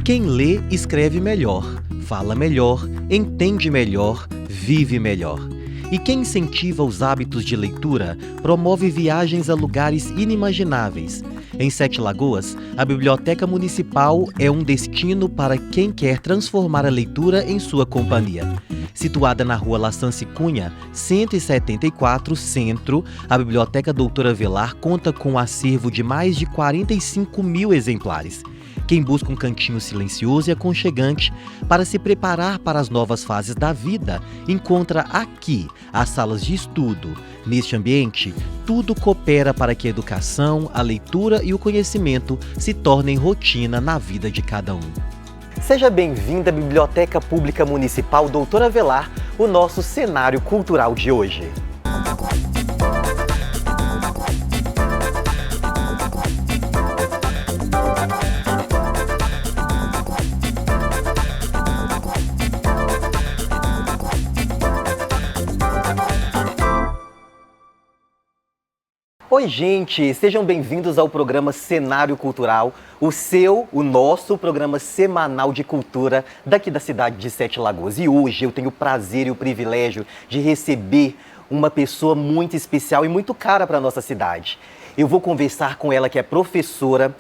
Quem lê, escreve melhor, fala melhor, entende melhor, vive melhor. E quem incentiva os hábitos de leitura promove viagens a lugares inimagináveis. Em Sete Lagoas, a Biblioteca Municipal é um destino para quem quer transformar a leitura em sua companhia. Situada na rua Lassance Cunha, 174, Centro, a Biblioteca Doutora Avelar conta com um acervo de mais de 45 mil exemplares. Quem busca um cantinho silencioso e aconchegante para se preparar para as novas fases da vida, encontra aqui as salas de estudo. Neste ambiente, tudo coopera para que a educação, a leitura e o conhecimento se tornem rotina na vida de cada um. Seja bem-vinda à Biblioteca Pública Municipal Doutora Avelar, o nosso cenário cultural de hoje. Oi, gente! Sejam bem-vindos ao programa Cenário Cultural, o nosso programa semanal de cultura daqui da cidade de Sete Lagoas. E hoje eu tenho o prazer e o privilégio de receber uma pessoa muito especial e muito cara para a nossa cidade. Eu vou conversar com ela, que é professora,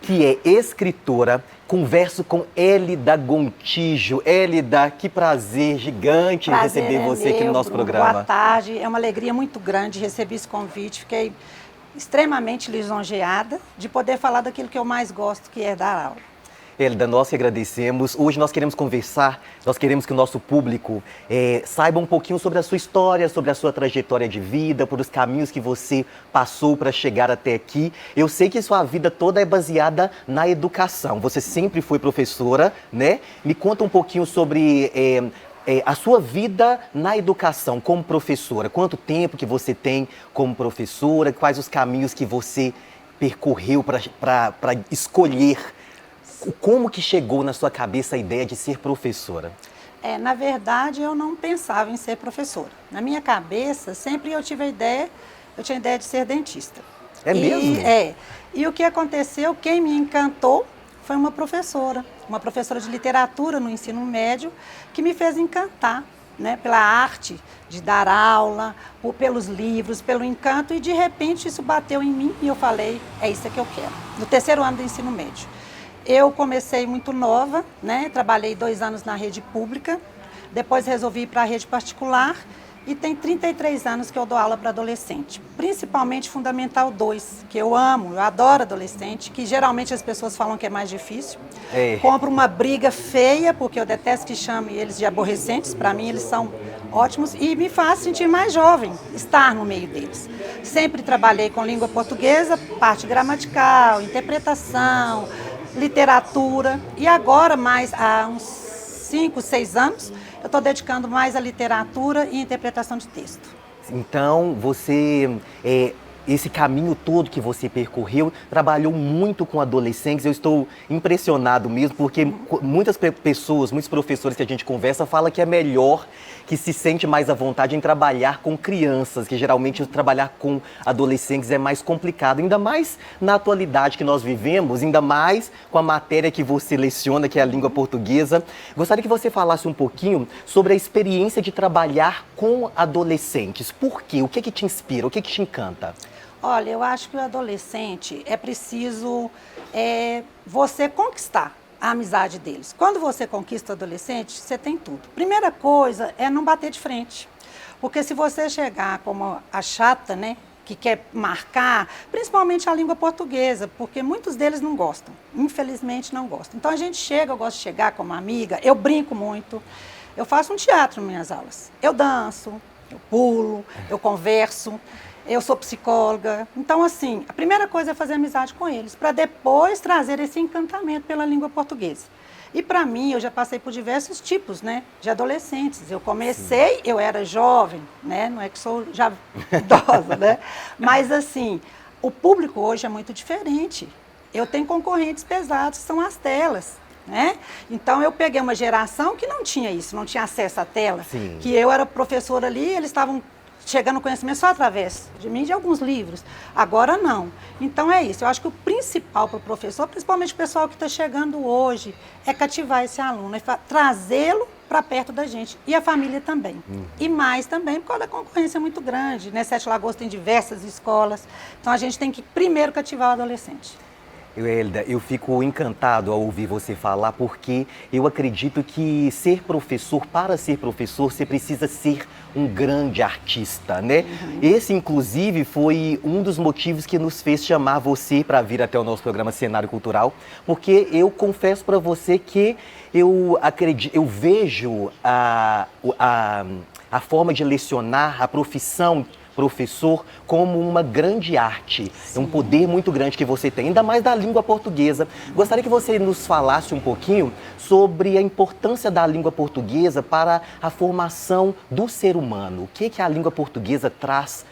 que é escritora. Converso com Hélida Gontijo. Hélida, que prazer gigante receber você aqui no nosso programa. Boa tarde, é uma alegria muito grande receber esse convite. Fiquei extremamente lisonjeada de poder falar daquilo que eu mais gosto, que é dar aula. Hélida, nós que agradecemos. Hoje nós queremos conversar, nós queremos que o nosso público saiba um pouquinho sobre a sua história, sobre a sua trajetória de vida, por os caminhos que você passou para chegar até aqui. Eu sei que sua vida toda é baseada na educação. Você sempre foi professora, né? Me conta um pouquinho sobre a sua vida na educação como professora. Quanto tempo que você tem como professora? Quais os caminhos que você percorreu para escolher? Como que chegou na sua cabeça a ideia de ser professora? Na verdade, eu não pensava em ser professora. Na minha cabeça, sempre eu tinha a ideia de ser dentista. É mesmo? E o que aconteceu, quem me encantou foi uma professora de literatura no ensino médio, que me fez encantar, né, pela arte de dar aula, pelos livros, pelo encanto, e de repente isso bateu em mim e eu falei, é isso que eu quero. No terceiro ano do ensino médio. Eu comecei muito nova, né? Trabalhei 2 anos na rede pública, depois resolvi ir para a rede particular e tem 33 anos que eu dou aula para adolescente, principalmente Fundamental 2, que eu amo, eu adoro adolescente, que geralmente as pessoas falam que é mais difícil. Compro uma briga feia, porque eu detesto que chame eles de aborrecentes, para mim eles são ótimos e me faz sentir mais jovem, estar no meio deles. Sempre trabalhei com língua portuguesa, parte gramatical, interpretação, literatura, e agora, mais há uns 5, 6 anos, eu estou dedicando mais à literatura e interpretação de texto. Então, você, esse caminho todo que você percorreu, trabalhou muito com adolescentes. Eu estou impressionado mesmo, porque muitas pessoas, muitos professores que a gente conversa, falam que é melhor, que se sente mais à vontade em trabalhar com crianças, que geralmente trabalhar com adolescentes é mais complicado, ainda mais na atualidade que nós vivemos, ainda mais com a matéria que você leciona, que é a língua portuguesa. Gostaria que você falasse um pouquinho sobre a experiência de trabalhar com adolescentes. Por quê? O que que te inspira? O que que te encanta? Olha, eu acho que o adolescente é preciso você conquistar a amizade deles. Quando você conquista o adolescente, você tem tudo. Primeira coisa é não bater de frente. Porque se você chegar como a chata, né, que quer marcar, principalmente a língua portuguesa, porque muitos deles não gostam, infelizmente não gostam. Então a gente chega, eu gosto de chegar como amiga, eu brinco muito, eu faço um teatro nas minhas aulas. Eu danço, eu pulo, eu converso. Eu sou psicóloga, então assim, a primeira coisa é fazer amizade com eles, para depois trazer esse encantamento pela língua portuguesa. E para mim, eu já passei por diversos tipos, né, de adolescentes. Eu comecei, eu era jovem, né, não é que sou já idosa, né, mas assim, o público hoje é muito diferente. Eu tenho concorrentes pesados, que são as telas. Né? Então eu peguei uma geração que não tinha isso, não tinha acesso à tela, que eu era professora ali, eles estavam chegando no conhecimento só através de mim e de alguns livros. Agora não. Então é isso. Eu acho que o principal para o professor, principalmente o pessoal que está chegando hoje, é cativar esse aluno, é trazê-lo para perto da gente. E a família também. E mais também por causa da concorrência muito grande, né? Sete Lagoas tem diversas escolas. Então a gente tem que primeiro cativar o adolescente. Hélida, eu fico encantado ao ouvir você falar, porque eu acredito que ser professor, para ser professor, você precisa ser um grande artista, né? Esse, inclusive, foi um dos motivos que nos fez chamar você para vir até o nosso programa Cenário Cultural, porque eu confesso para você que eu vejo a forma de lecionar, a profissão professor como uma grande arte. Sim. É um poder muito grande que você tem, ainda mais da língua portuguesa. Gostaria que você nos falasse um pouquinho sobre a importância da língua portuguesa para a formação do ser humano. O que a língua portuguesa traz,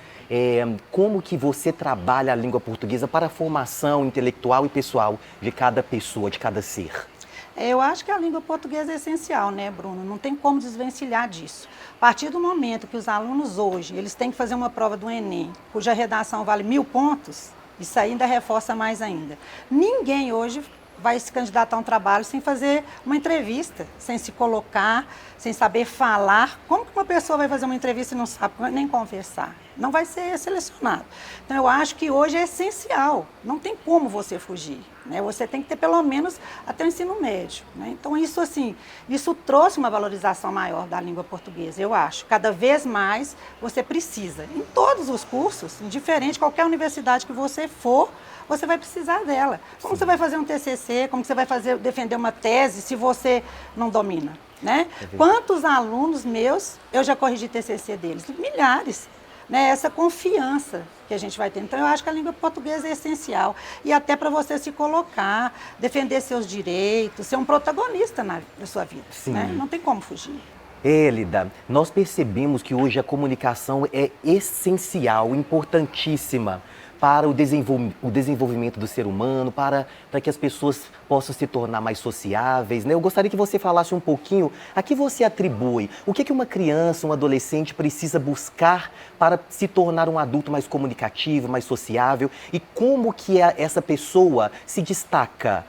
como que você trabalha a língua portuguesa para a formação intelectual e pessoal de cada pessoa, de cada ser? Eu acho que a língua portuguesa é essencial, né, Bruno? Não tem como desvencilhar disso. A partir do momento que os alunos hoje, eles têm que fazer uma prova do Enem, cuja redação vale 1000 pontos, isso ainda reforça mais ainda. Ninguém hoje vai se candidatar a um trabalho sem fazer uma entrevista, sem se colocar, sem saber falar. Como que uma pessoa vai fazer uma entrevista e não sabe nem conversar? Não vai ser selecionado. Então, eu acho que hoje é essencial. Não tem como você fugir, né? Você tem que ter pelo menos até o ensino médio, né? Então, isso assim, isso trouxe uma valorização maior da língua portuguesa, eu acho. Cada vez mais você precisa. Em todos os cursos, indiferente, qualquer universidade que você for, você vai precisar dela. Como você vai fazer um TCC, como você vai defender uma tese se você não domina, né? Quantos alunos meus, eu já corrigi TCC deles? Milhares. Né, essa confiança que a gente vai ter. Então, eu acho que a língua portuguesa é essencial. E até para você se colocar, defender seus direitos, ser um protagonista na sua vida. Né? Não tem como fugir. Hélida, nós percebemos que hoje a comunicação é essencial, importantíssima para o desenvolvimento do ser humano, para que as pessoas possam se tornar mais sociáveis, né? Eu gostaria que você falasse um pouquinho a que você atribui, o que uma criança, um adolescente precisa buscar para se tornar um adulto mais comunicativo, mais sociável, e como que essa pessoa se destaca?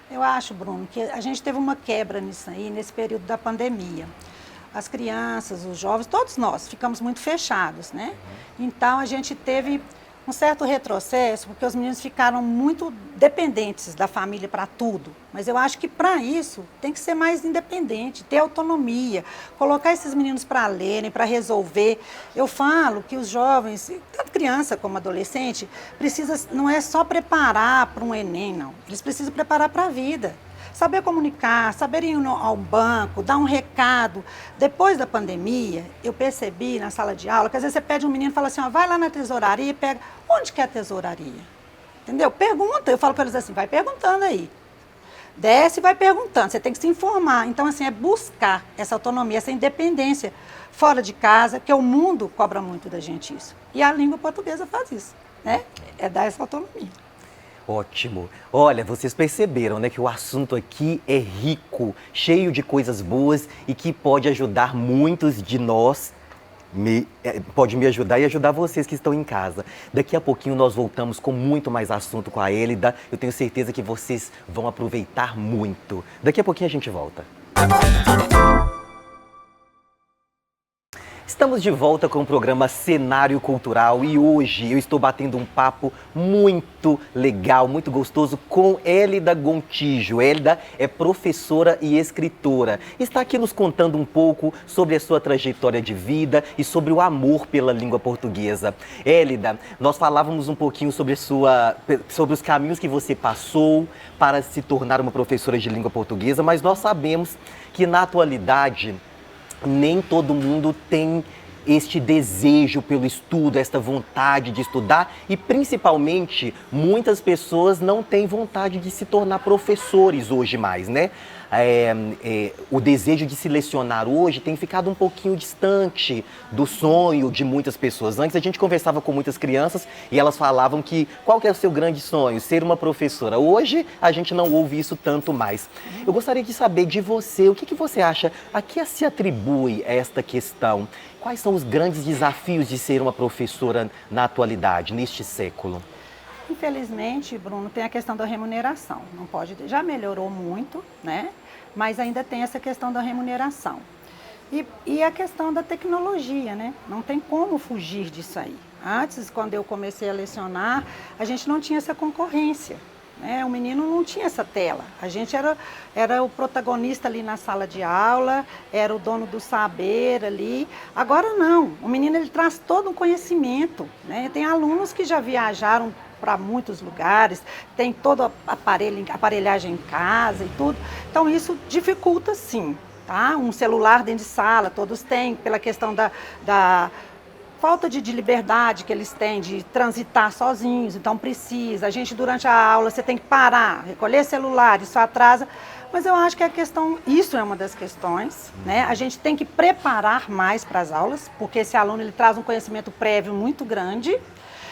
Eu acho, Bruno, que a gente teve uma quebra nisso aí, nesse período da pandemia. As crianças, os jovens, todos nós ficamos muito fechados, né? Então, a gente teve um certo retrocesso, porque os meninos ficaram muito dependentes da família para tudo. Mas eu acho que para isso tem que ser mais independente, ter autonomia, colocar esses meninos para lerem, para resolver. Eu falo que os jovens, tanto criança como adolescente, não é só preparar para um Enem, não. Eles precisam preparar para a vida. Saber comunicar, saber ir ao banco, dar um recado. Depois da pandemia, eu percebi na sala de aula que às vezes você pede um menino e fala assim, ó, vai lá na tesouraria e pega. Onde que é a tesouraria? Entendeu? Pergunta. Eu falo para eles assim, vai perguntando aí. Desce e vai perguntando. Você tem que se informar. Então, assim, é buscar essa autonomia, essa independência fora de casa, porque o mundo cobra muito da gente isso. E a língua portuguesa faz isso, né? É dar essa autonomia. Ótimo. Olha, vocês perceberam, né, que o assunto aqui é rico, cheio de coisas boas e que pode ajudar muitos de nós, pode me ajudar e ajudar vocês que estão em casa. Daqui a pouquinho nós voltamos com muito mais assunto com a Hélida. Eu tenho certeza que vocês vão aproveitar muito. Daqui a pouquinho a gente volta. Estamos de volta com o programa Cenário Cultural e hoje eu estou batendo um papo muito legal, muito gostoso com Hélida Gontijo. Hélida é professora e escritora. Está aqui nos contando um pouco sobre a sua trajetória de vida e sobre o amor pela língua portuguesa. Hélida, nós falávamos um pouquinho sobre os caminhos que você passou para se tornar uma professora de língua portuguesa, mas nós sabemos que na atualidade nem todo mundo tem este desejo pelo estudo, esta vontade de estudar e, principalmente, muitas pessoas não têm vontade de se tornar professores hoje mais, né? O desejo de se lecionar hoje tem ficado um pouquinho distante do sonho de muitas pessoas. Antes a gente conversava com muitas crianças e elas falavam que qual que é o seu grande sonho? Ser uma professora. Hoje a gente não ouve isso tanto mais. Eu gostaria de saber de você, o que você acha, a que se atribui esta questão Quais são os grandes desafios de ser uma professora na atualidade, neste século? Infelizmente, Bruno, tem a questão da remuneração. Não pode, já melhorou muito, né? Mas ainda tem essa questão da remuneração. E a questão da tecnologia, né? Não tem como fugir disso aí. Antes, quando eu comecei a lecionar, a gente não tinha essa concorrência, né? O menino não tinha essa tela. A gente era o protagonista ali na sala de aula, era o dono do saber ali. Agora não, o menino ele traz todo um conhecimento, né? Tem alunos que já viajaram para muitos lugares, tem toda a aparelhagem em casa e tudo. Então isso dificulta sim, tá? Um celular dentro de sala, todos têm, pela questão da falta de liberdade que eles têm de transitar sozinhos, então precisa. A gente durante a aula você tem que parar, recolher celular, isso atrasa. Mas eu acho que a questão, isso é uma das questões, né? A gente tem que preparar mais para as aulas, porque esse aluno ele traz um conhecimento prévio muito grande.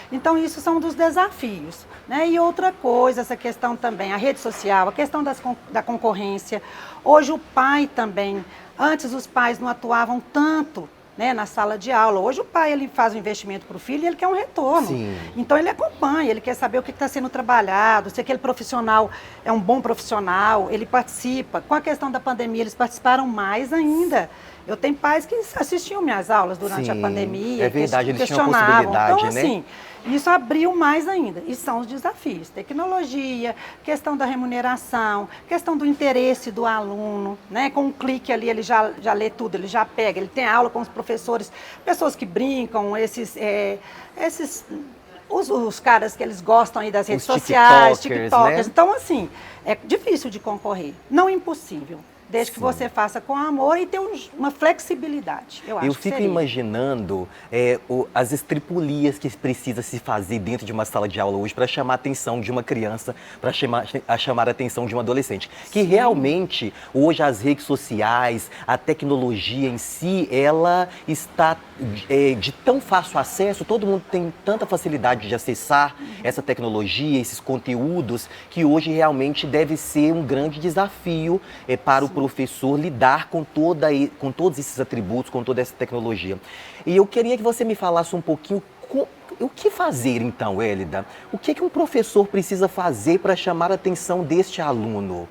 Então, isso são dos desafios, né? E outra coisa, essa questão também, a rede social, a questão da concorrência. Hoje o pai também, antes os pais não atuavam tanto, né, na sala de aula. Hoje o pai ele faz um investimento para o filho e ele quer um retorno. Sim. Então ele acompanha, ele quer saber o que está sendo trabalhado, se aquele profissional é um bom profissional, ele participa. Com a questão da pandemia, eles participaram mais ainda. Eu tenho pais que assistiam minhas aulas durante Sim, a pandemia. é verdade, eles tinham a questionavam. possibilidade, então, né? assim, isso abriu mais ainda. E são os desafios. Tecnologia, questão da remuneração, questão do interesse do aluno, né? Com um clique ali, ele já lê tudo, ele já pega, ele tem aula com os professores, pessoas que brincam, os caras que eles gostam aí das redes sociais, tiktokers. Né? Então, assim, é difícil de concorrer. Não impossível. Desde que você faça com amor e tenha uma flexibilidade, eu acho. Eu fico imaginando as estripulias que precisa se fazer dentro de uma sala de aula hoje para chamar a atenção de uma criança, para chamar a atenção de um adolescente. Que realmente, hoje, as redes sociais, a tecnologia em si, ela está de tão fácil acesso, todo mundo tem tanta facilidade de acessar essa tecnologia, esses conteúdos, que hoje realmente deve ser um grande desafio para o professor lidar com todos esses atributos, com toda essa tecnologia. E eu queria que você me falasse um pouquinho o que fazer então, Hélida? O que um professor precisa fazer para chamar a atenção deste aluno?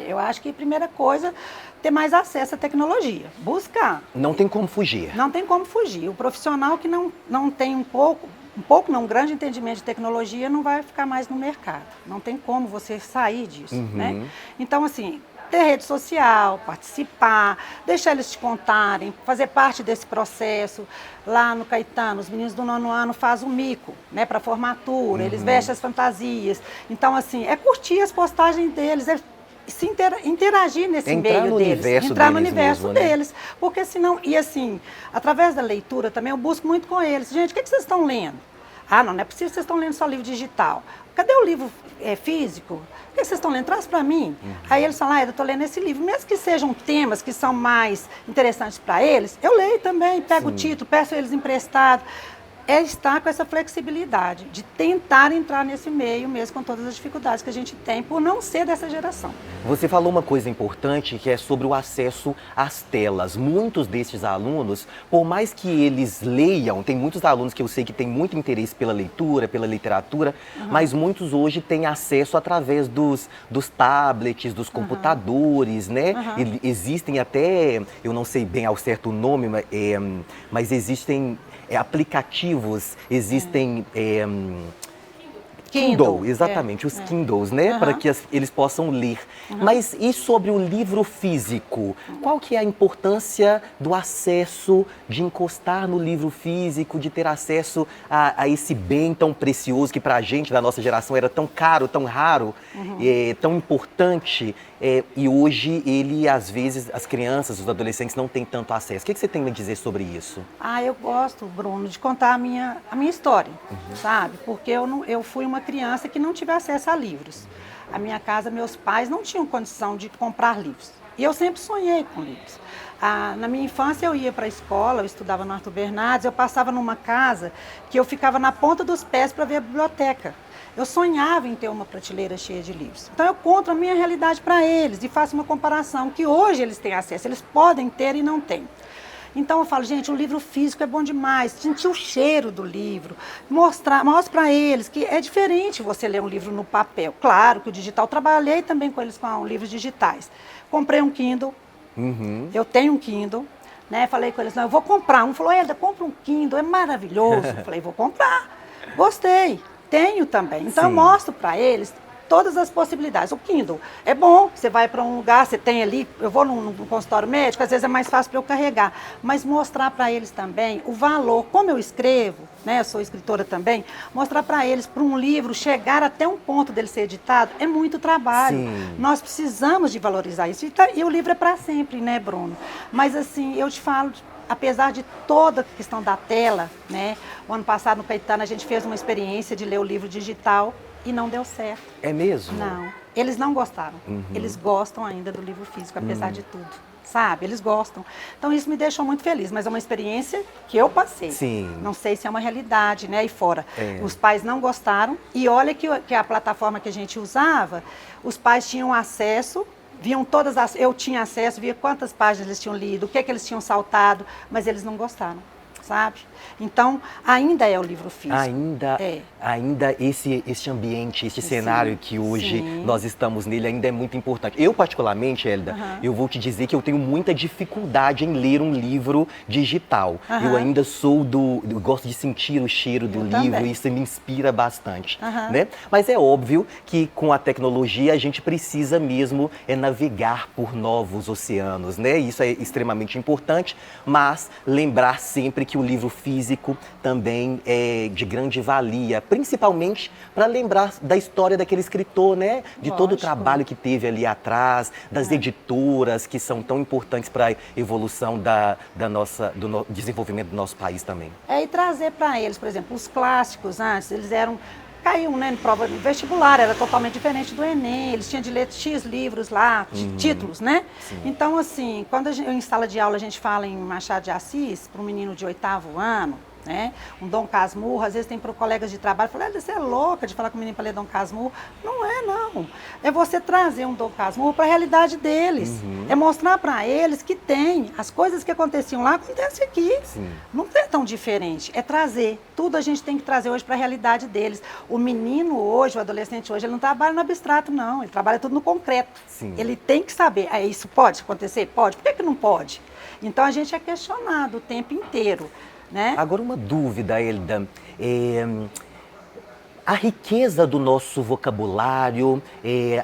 Eu acho que a primeira coisa, ter mais acesso à tecnologia, buscar. Não tem como fugir. Não tem como fugir. O profissional que não tem um grande entendimento de tecnologia não vai ficar mais no mercado. Não tem como você sair disso, né? Então, assim, ter rede social, participar, deixar eles te contarem, fazer parte desse processo. Lá no Caetano, os meninos do 9º ano fazem o mico, né, para formatura, eles vestem as fantasias. Então, assim, é curtir as postagens deles, interagir nesse meio deles, entrar no universo deles, porque senão, e assim, através da leitura também eu busco muito com eles, gente, o que vocês estão lendo? Ah, não é possível que vocês estão lendo só livro digital. Cadê o livro físico? O que vocês estão lendo? Traz para mim. Aí eles falam, eu estou lendo esse livro. Mesmo que sejam temas que são mais interessantes para eles, eu leio também, pego o título, peço eles emprestado. É estar com essa flexibilidade, de tentar entrar nesse meio, mesmo com todas as dificuldades que a gente tem, por não ser dessa geração. Você falou uma coisa importante, que é sobre o acesso às telas. Muitos desses alunos, por mais que eles leiam, tem muitos alunos que eu sei que têm muito interesse pela leitura, pela literatura, mas muitos hoje têm acesso através dos tablets, dos computadores, né? Existem até, eu não sei bem ao certo o nome, mas existem aplicativos, existem Kindle, exatamente, os Kindles, né? Para que eles possam ler. Mas e sobre o livro físico? Qual que é a importância do acesso, de encostar no livro físico, de ter acesso a esse bem tão precioso que para a gente, da nossa geração, era tão caro, tão raro, tão importante, e hoje ele, às vezes, as crianças, os adolescentes não têm tanto acesso. O que você tem a dizer sobre isso? Eu gosto, Bruno, de contar a minha história, sabe? Porque eu fui uma criança que não tive acesso a livros. A minha casa, meus pais não tinham condição de comprar livros. E eu sempre sonhei com livros. Na minha infância eu ia para a escola, eu estudava no Arthur Bernardes, eu passava numa casa que eu ficava na ponta dos pés para ver a biblioteca. Eu sonhava em ter uma prateleira cheia de livros. Então eu conto a minha realidade para eles e faço uma comparação, que hoje eles têm acesso, eles podem ter e não têm. Então eu falo, gente, o livro físico é bom demais, sentir o cheiro do livro, mostra para eles que é diferente você ler um livro no papel. Claro que o digital, trabalhei também com eles com livros digitais. Comprei um Kindle, eu tenho um Kindle, né? Falei com eles, não, eu vou comprar. Um falou, Elda, compra um Kindle, é maravilhoso. Eu falei, vou comprar. Gostei, tenho também. Então eu mostro para eles todas as possibilidades. O Kindle é bom, você vai para um lugar, você tem ali, eu vou num consultório médico, às vezes é mais fácil para eu carregar, mas mostrar para eles também o valor, como eu escrevo, né, eu sou escritora também, mostrar para eles, para um livro chegar até um ponto dele ser editado, é muito trabalho. Sim. Nós precisamos de valorizar isso, e o livro é para sempre, né, Bruno? Mas assim, eu te falo, apesar de toda a questão da tela, né, o ano passado no Caetano a gente fez uma experiência de ler o livro digital, e não deu certo. É mesmo? Não. Eles não gostaram. Eles gostam ainda do livro físico, apesar de tudo. Sabe? Eles gostam. Então isso me deixou muito feliz, mas é uma experiência que eu passei. Sim. Não sei se é uma realidade, né? E fora. Os pais não gostaram. E olha que a plataforma que a gente usava, os pais tinham acesso, viam todas as... Eu tinha acesso, via quantas páginas eles tinham lido, o que eles tinham saltado, mas eles não gostaram. Sabe? Então, ainda é o livro físico. Ainda esse ambiente, esse cenário que hoje nós estamos nele ainda é muito importante. Eu, particularmente, Elda, eu vou te dizer que eu tenho muita dificuldade em ler um livro digital. Eu ainda sou eu gosto de sentir o cheiro do livro e isso me inspira bastante. Né? Mas é óbvio que com a tecnologia a gente precisa mesmo navegar por novos oceanos, né? Isso é extremamente importante, mas lembrar sempre que o livro físico também é de grande valia, principalmente para lembrar da história daquele escritor, né? De todo o trabalho que teve ali atrás, das editoras que são tão importantes para a evolução do desenvolvimento do nosso país também. E trazer para eles, por exemplo, os clássicos antes, eles caíam, né, em prova vestibular, era totalmente diferente do Enem, eles tinham de ler X livros lá, títulos, né? Sim. Então, assim, quando em sala de aula a gente fala em Machado de Assis, para um menino de 8º ano, né? Um Dom Casmurro, às vezes tem para colegas de trabalho, fala, você é louca de falar com o menino para ler Dom Casmurro. Não é, não. É você trazer um Dom Casmurro para a realidade deles. É mostrar para eles que tem, as coisas que aconteciam lá, acontecem aqui. Sim. Não é tão diferente, é trazer. Tudo a gente tem que trazer hoje para a realidade deles. O menino hoje, o adolescente hoje, ele não trabalha no abstrato, não. Ele trabalha tudo no concreto. Sim. Ele tem que saber, isso pode acontecer? Pode. Por que não pode? Então a gente é questionado o tempo inteiro. Né? Agora uma dúvida, Elda, a riqueza do nosso vocabulário,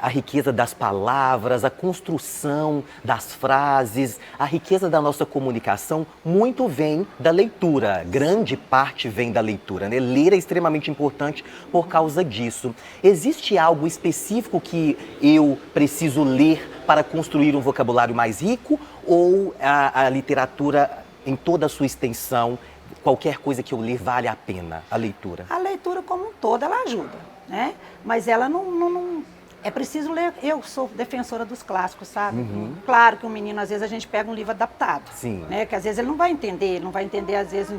a riqueza das palavras, a construção das frases, a riqueza da nossa comunicação, muito vem da leitura, grande parte vem da leitura, né? Ler é extremamente importante por causa disso. Existe algo específico que eu preciso ler para construir um vocabulário mais rico ou a literatura em toda a sua extensão, qualquer coisa que eu ler vale a pena, a leitura? A leitura como um todo, ela ajuda, né? Mas ela não... É preciso ler, eu sou defensora dos clássicos, sabe? Claro que um menino, às vezes, a gente pega um livro adaptado. Sim. Né? Que às vezes ele não vai entender, às vezes,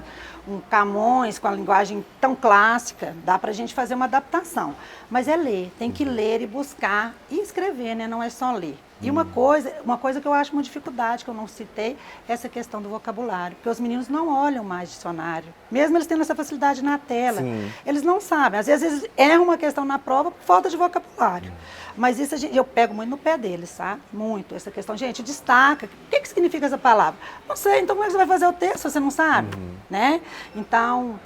um Camões com a linguagem tão clássica, dá pra gente fazer uma adaptação. Mas é ler, tem que ler e buscar e escrever, né? Não é só ler. E uma coisa que eu acho uma dificuldade, que eu não citei, é essa questão do vocabulário. Porque os meninos não olham mais dicionário. Mesmo eles tendo essa facilidade na tela. Sim. Eles não sabem. Às vezes eles erram uma questão na prova por falta de vocabulário. Mas isso eu pego muito no pé deles, sabe? Muito. Essa questão, gente, destaca. O que significa essa palavra? Não sei, então como é que você vai fazer o texto se você não sabe? Né? Então...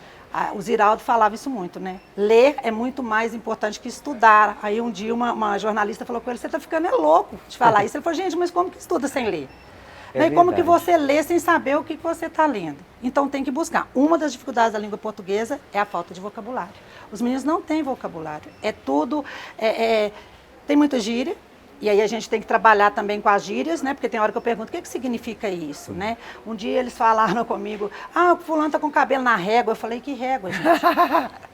O Ziraldo falava isso muito, né? Ler é muito mais importante que estudar. Aí um dia uma jornalista falou com ele, você está ficando louco de falar isso. Ele falou, gente, mas como que estuda sem ler? E como que você lê sem saber o que você está lendo? Então tem que buscar. Uma das dificuldades da língua portuguesa é a falta de vocabulário. Os meninos não têm vocabulário. É tudo... tem muita gíria. E aí a gente tem que trabalhar também com as gírias, né? Porque tem hora que eu pergunto, o que significa isso, né? Um dia eles falaram comigo, o fulano tá com o cabelo na régua. Eu falei, que régua, gente?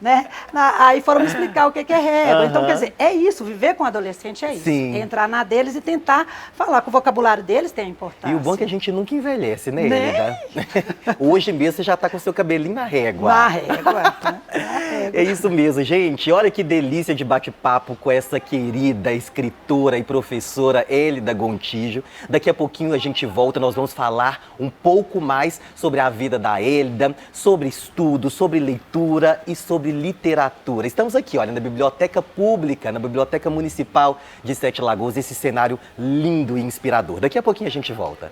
Né? Aí foram me explicar o que é régua. Então, quer dizer, é isso, viver com adolescente é isso. Sim. É entrar na deles e tentar falar que o vocabulário deles tem importância. E o bom é que a gente nunca envelhece, né, Elda? Hoje mesmo você já tá com o seu cabelinho na régua. Na régua. Né? É isso mesmo, gente. Olha que delícia de bate-papo com essa querida escritora e professora professora Hélida Gontijo. Daqui a pouquinho a gente volta, nós vamos falar um pouco mais sobre a vida da Hélida, sobre estudo, sobre leitura e sobre literatura. Estamos aqui, olha, na Biblioteca Pública, na Biblioteca Municipal de Sete Lagoas, esse cenário lindo e inspirador. Daqui a pouquinho a gente volta.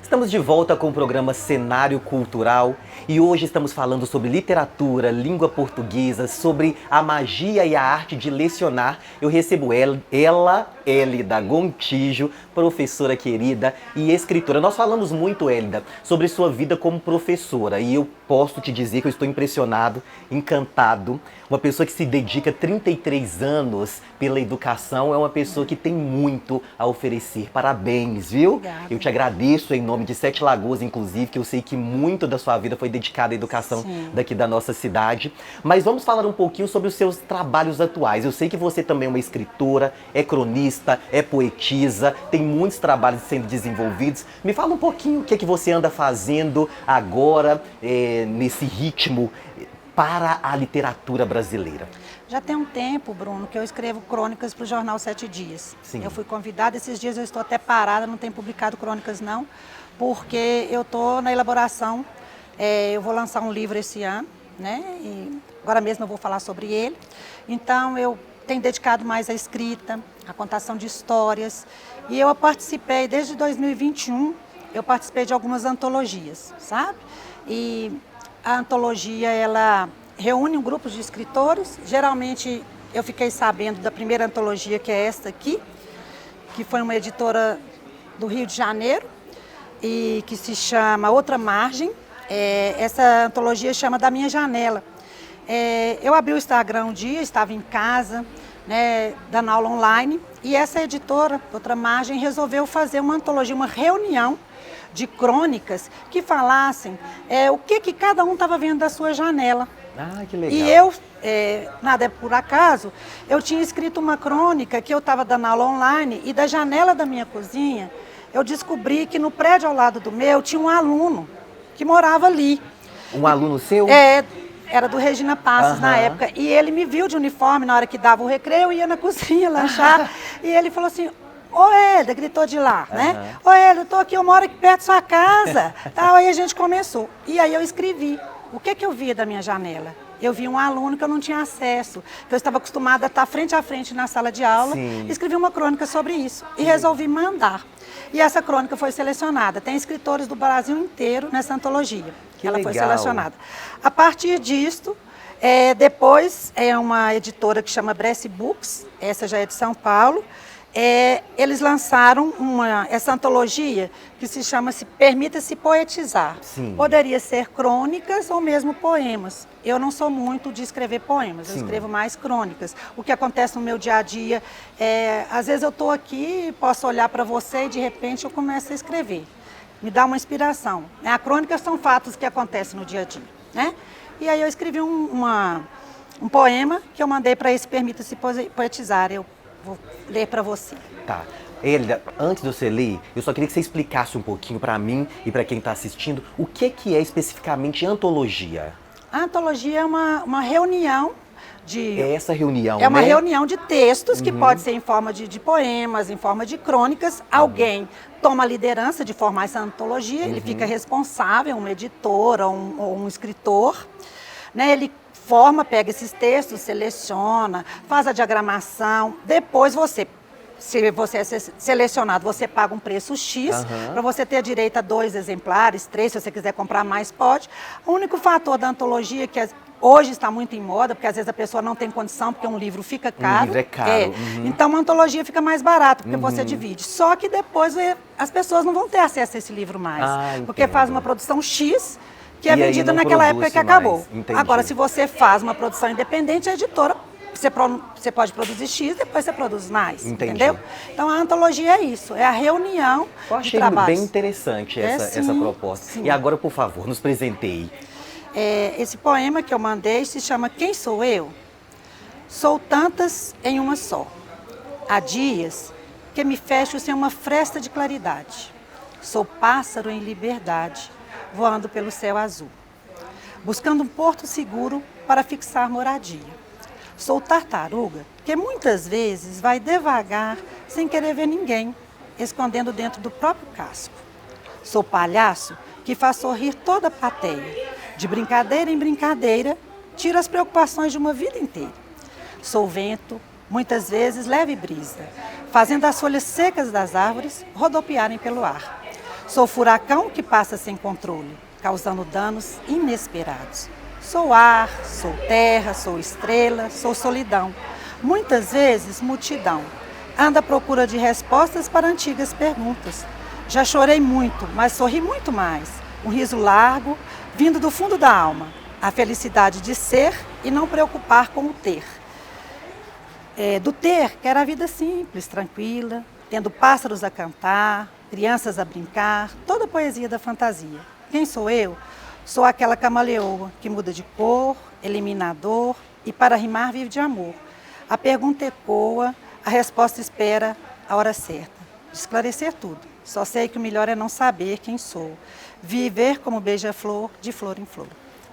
Estamos de volta com o programa Cenário Cultural e hoje estamos falando sobre literatura, língua portuguesa, sobre a magia e a arte de lecionar. Eu recebo ela, Hélida Gontijo, professora querida e escritora. Nós falamos muito, Hélida, sobre sua vida como professora e eu posso te dizer que eu estou impressionado, encantado. Uma pessoa que se dedica 33 anos pela educação é uma pessoa que tem muito a oferecer. Parabéns, viu? Obrigada. Eu te agradeço em nome de Sete Lagoas, inclusive, que eu sei que muito da sua vida foi dedicada à educação Sim. daqui da nossa cidade. Mas vamos falar um pouquinho sobre os seus trabalhos atuais. Eu sei que você também é uma escritora, é cronista, é poetisa, tem muitos trabalhos sendo desenvolvidos. Me fala um pouquinho o que é que você anda fazendo agora, nesse ritmo para a literatura brasileira. Já tem um tempo, Bruno, que eu escrevo crônicas para o jornal 7 Dias. Sim. Eu fui convidada, esses dias eu estou até parada, não tenho publicado crônicas não, porque eu estou na elaboração, eu vou lançar um livro esse ano, né? E agora mesmo eu vou falar sobre ele. Então eu tenho dedicado mais à escrita, à contação de histórias. E eu participei, desde 2021, eu participei de algumas antologias, sabe? E a antologia, ela reúne um grupo de escritores. Geralmente, eu fiquei sabendo da primeira antologia, que é esta aqui, que foi uma editora do Rio de Janeiro, e que se chama Outra Margem. Essa antologia chama Da Minha Janela. Eu abri o Instagram um dia, estava em casa, né, dando aula online, e essa editora, Outra Margem, resolveu fazer uma antologia, uma reunião de crônicas que falassem o que cada um estava vendo da sua janela. Ah, que legal. E eu, nada é por acaso, eu tinha escrito uma crônica que eu estava dando aula online e da janela da minha cozinha, eu descobri que no prédio ao lado do meu tinha um aluno que morava ali. Um aluno seu? Era do Regina Passos na época. E ele me viu de uniforme na hora que dava o recreio, eu ia na cozinha lanchar. E ele falou assim: ô Hélida, gritou de lá, né? Ô Hélida, eu tô aqui, eu moro aqui perto da sua casa. Tal, aí a gente começou. E aí eu escrevi. O que eu via da minha janela? Eu vi um aluno que eu não tinha acesso, que eu estava acostumada a estar frente a frente na sala de aula. Sim. Escrevi uma crônica sobre isso e resolvi mandar. E essa crônica foi selecionada. Tem escritores do Brasil inteiro nessa antologia. Que Ela legal. foi selecionada. A partir disto, depois é uma editora que chama Bresse Books, essa já é de São Paulo. Eles lançaram essa antologia que se chama-se Permita-se Poetizar. Sim. Poderia ser crônicas ou mesmo poemas. Eu não sou muito de escrever poemas, eu escrevo mais crônicas. O que acontece no meu dia a dia, às vezes eu estou aqui, posso olhar para você e de repente eu começo a escrever. Me dá uma inspiração. A crônica são fatos que acontecem no dia a dia, né? E aí eu escrevi um poema que eu mandei para esse Permita-se Poetizar. Eu vou ler para você. Tá. Hélida, antes de você ler, eu só queria que você explicasse um pouquinho para mim e para quem está assistindo o que é especificamente antologia. A antologia é uma reunião de... É essa reunião, É uma né? reunião de textos que pode ser em forma de poemas, em forma de crônicas. Alguém toma a liderança de formar essa antologia, ele fica responsável, um editor ou um escritor, né? Ele forma, pega esses textos, seleciona, faz a diagramação. Depois se você é selecionado, você paga um preço X, para você ter direito a 2 exemplares, 3, se você quiser comprar mais, pode. O único fator da antologia que hoje está muito em moda, porque às vezes a pessoa não tem condição, porque um livro fica caro. Um livro é caro. Então uma antologia fica mais barata, porque você divide. Só que depois as pessoas não vão ter acesso a esse livro mais, porque faz uma produção X, que é vendida naquela época que acabou. Agora, se você faz uma produção independente, a editora, você pode produzir X, depois você produz mais, entendeu? Então, a antologia é isso, é a reunião de trabalhos. Eu achei bem interessante essa proposta. Sim. E agora, por favor, nos presenteie. Esse poema que eu mandei se chama Quem Sou Eu? Sou tantas em uma só. Há dias que me fecho sem uma fresta de claridade. Sou pássaro em liberdade, voando pelo céu azul, buscando um porto seguro para fixar moradia. Sou tartaruga, que muitas vezes vai devagar, sem querer ver ninguém, escondendo dentro do próprio casco. Sou palhaço, que faz sorrir toda a plateia. De brincadeira em brincadeira, tiro as preocupações de uma vida inteira. Sou vento, muitas vezes leve brisa, fazendo as folhas secas das árvores rodopiarem pelo ar. Sou furacão que passa sem controle, causando danos inesperados. Sou ar, sou terra, sou estrela, sou solidão. Muitas vezes, multidão. Ando à procura de respostas para antigas perguntas. Já chorei muito, mas sorri muito mais. Um riso largo, vindo do fundo da alma. A felicidade de ser e não preocupar com o ter. Do ter, quero a vida simples, tranquila, tendo pássaros a cantar, crianças a brincar, toda a poesia da fantasia. Quem sou eu? Sou aquela camaleoa que muda de cor, elimina a dor e para rimar vive de amor. A pergunta ecoa, a resposta espera a hora certa. De esclarecer tudo. Só sei que o melhor é não saber quem sou. Viver como beija-flor, de flor em flor.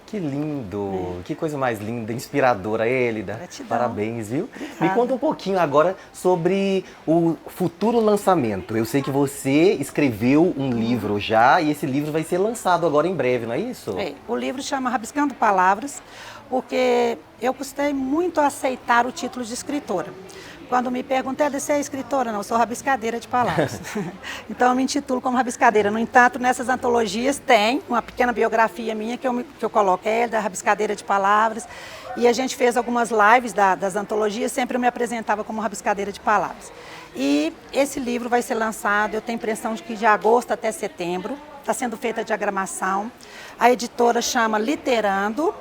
Que lindo, que coisa mais linda, inspiradora, Elida. Gratidão. Parabéns, viu? Obrigada. Me conta um pouquinho agora sobre o futuro lançamento. Eu sei que você escreveu um livro já e esse livro vai ser lançado agora em breve, não é isso? O livro chama Rabiscando Palavras, porque eu custei muito a aceitar o título de escritora. Quando me perguntam, você é escritora? Não, eu sou rabiscadeira de palavras. Então eu me intitulo como rabiscadeira. No entanto, nessas antologias tem uma pequena biografia minha que eu coloco, da rabiscadeira de palavras. E a gente fez algumas lives das antologias, sempre eu me apresentava como rabiscadeira de palavras. E esse livro vai ser lançado, eu tenho impressão de que de agosto até setembro, está sendo feita a diagramação. A editora chama Literando,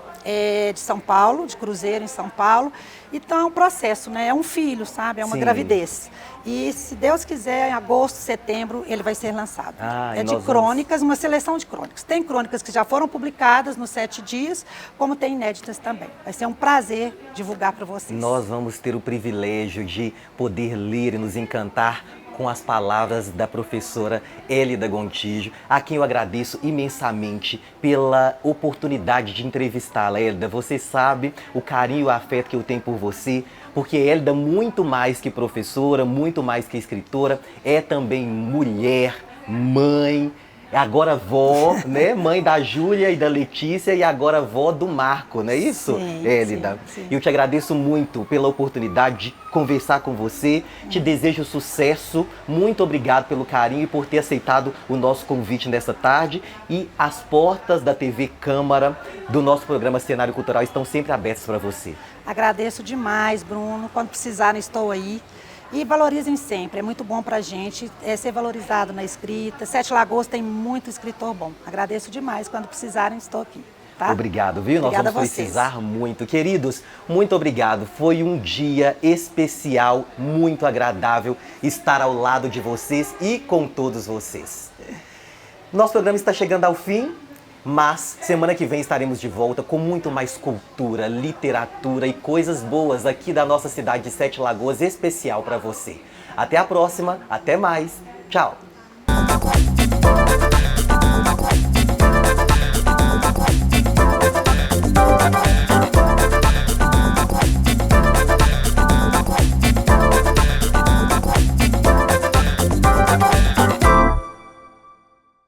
de São Paulo, de Cruzeiro, em São Paulo. Então é um processo, né? É um filho, sabe? É uma gravidez. E se Deus quiser, em agosto, setembro, ele vai ser lançado. É de crônicas, uma seleção de crônicas. Tem crônicas que já foram publicadas nos 7 dias, como tem inéditas também. Vai ser um prazer divulgar para vocês. Nós vamos ter o privilégio de poder ler e nos encantar com as palavras da professora Elida Gontijo, a quem eu agradeço imensamente pela oportunidade de entrevistá-la. Elida, você sabe o carinho e o afeto que eu tenho por você, porque Elida, muito mais que professora, muito mais que escritora, é também mulher, mãe, agora vó, né? Mãe da Júlia e da Letícia e agora vó do Marco, não é isso, Elida? Sim. E eu te agradeço muito pela oportunidade de conversar com você, te desejo sucesso, muito obrigado pelo carinho e por ter aceitado o nosso convite nessa tarde, e as portas da TV Câmara, do nosso programa Cenário Cultural, estão sempre abertas para você. Agradeço demais, Bruno, quando precisarem estou aí. E valorizem sempre, é muito bom pra gente ser valorizado na escrita. Sete Lagoas tem muito escritor bom. Agradeço demais, quando precisarem estou aqui. Tá? Obrigado, viu? Obrigada. Nós vamos precisar muito. Queridos, muito obrigado. Foi um dia especial, muito agradável estar ao lado de vocês e com todos vocês. Nosso programa está chegando ao fim, mas semana que vem estaremos de volta com muito mais cultura, literatura e coisas boas aqui da nossa cidade de Sete Lagoas, especial para você. Até a próxima, até mais. Tchau.